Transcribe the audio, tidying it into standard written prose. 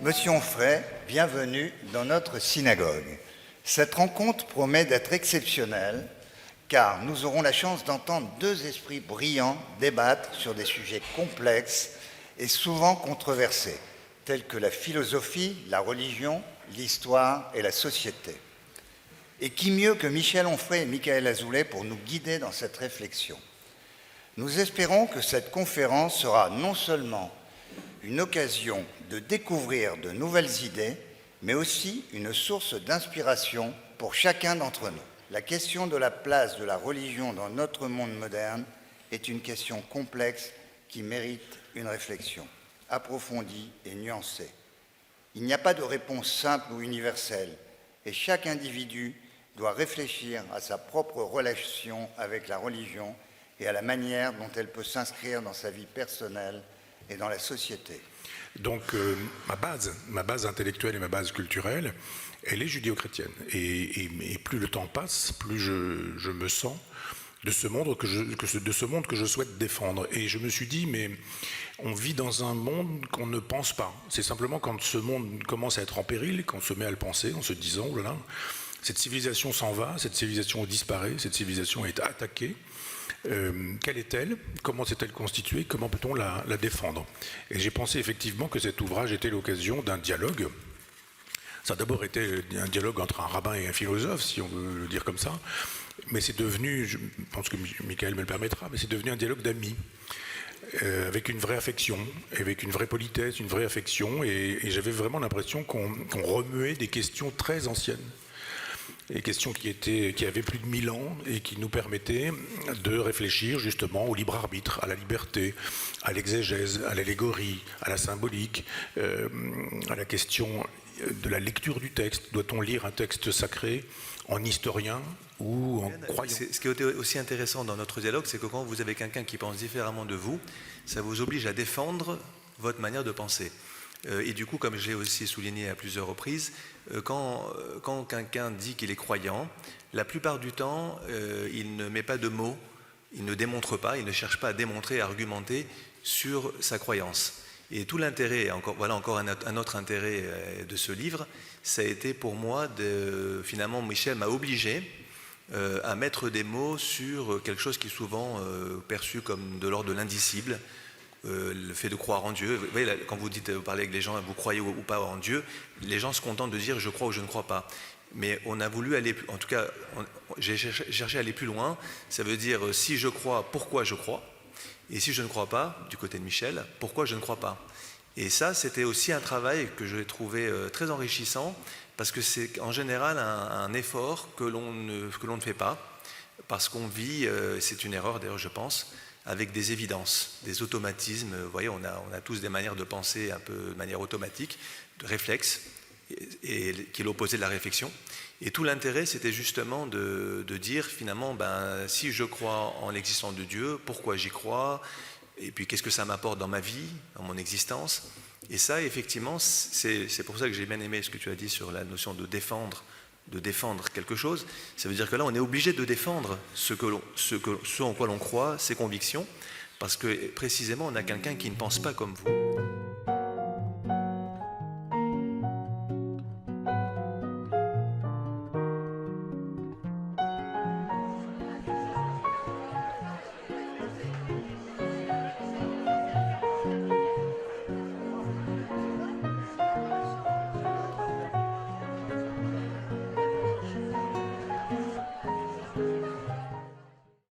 Monsieur Onfray, bienvenue dans notre synagogue. Cette rencontre promet d'être exceptionnelle car nous aurons la chance d'entendre deux esprits brillants débattre sur des sujets complexes et souvent controversés, tels que la philosophie, la religion, l'histoire et la société. Et qui mieux que Michel Onfray et Michaël Azoulay pour nous guider dans cette réflexion. Nous espérons que cette conférence sera non seulement une occasion de découvrir de nouvelles idées, mais aussi une source d'inspiration pour chacun d'entre nous. La question de la place de la religion dans notre monde moderne est une question complexe qui mérite une réflexion approfondie et nuancée. Il n'y a pas de réponse simple ou universelle, et chaque individu doit réfléchir à sa propre relation avec la religion et à la manière dont elle peut s'inscrire dans sa vie personnelle et dans la société. Donc ma base intellectuelle et ma base culturelle, elle est judéo-chrétienne. Et plus le temps passe, plus je me sens de ce monde que je souhaite défendre. Et je me suis dit, mais on vit dans un monde qu'on ne pense pas. C'est simplement quand ce monde commence à être en péril, qu'on se met à le penser en se disant, oh là là, cette civilisation s'en va, cette civilisation disparaît, cette civilisation est attaquée. Quelle est-elle? Comment s'est-elle constituée? Comment peut-on la défendre? Et j'ai pensé effectivement que cet ouvrage était l'occasion d'un dialogue. Ça a d'abord été un dialogue entre un rabbin et un philosophe, si on veut le dire comme ça, mais c'est devenu, je pense que Michaël me le permettra, mais c'est devenu un dialogue d'amis, avec une vraie affection, avec une vraie politesse, une vraie affection, et j'avais vraiment l'impression qu'on remuait des questions très anciennes. Des questions qui avaient plus de 1000 ans et qui nous permettaient de réfléchir justement au libre arbitre, à la liberté, à l'exégèse, à l'allégorie, à la symbolique, à la question de la lecture du texte. Doit-on lire un texte sacré en historien ou en croyant? Ce qui est aussi intéressant dans notre dialogue, c'est que quand vous avez quelqu'un qui pense différemment de vous, ça vous oblige à défendre votre manière de penser. Et du coup, comme je l'ai aussi souligné à plusieurs reprises, quand quelqu'un dit qu'il est croyant, la plupart du temps, il ne met pas de mots, il ne démontre pas, il ne cherche pas à démontrer, à argumenter sur sa croyance. Et tout l'intérêt, voilà encore un autre intérêt de ce livre, ça a été pour moi, finalement, Michel m'a obligé à mettre des mots sur quelque chose qui est souvent perçu comme de l'ordre de l'indicible, le fait de croire en Dieu. Vous voyez, quand vous parlez avec les gens, vous croyez ou pas en Dieu, les gens se contentent de dire je crois ou je ne crois pas. Mais on a voulu aller, en tout cas, j'ai cherché à aller plus loin. Ça veut dire si je crois, pourquoi je crois? Et si je ne crois pas, du côté de Michel, pourquoi je ne crois pas? Et ça, c'était aussi un travail que je trouvé très enrichissant, parce que c'est en général un effort que l'on ne fait pas, parce qu'on vit, c'est une erreur d'ailleurs je pense, avec des évidences, des automatismes. Vous voyez, on a tous des manières de penser un peu de manière automatique, de réflexe, et qui est l'opposé de la réflexion. Et tout l'intérêt, c'était justement de dire finalement, si je crois en l'existence de Dieu, pourquoi j'y crois, et puis qu'est-ce que ça m'apporte dans ma vie, dans mon existence. Et ça, effectivement, c'est pour ça que j'ai bien aimé ce que tu as dit sur la notion de défendre quelque chose. Ça veut dire que là, on est obligé de défendre ce en quoi l'on croit, ses convictions, parce que précisément, on a quelqu'un qui ne pense pas comme vous.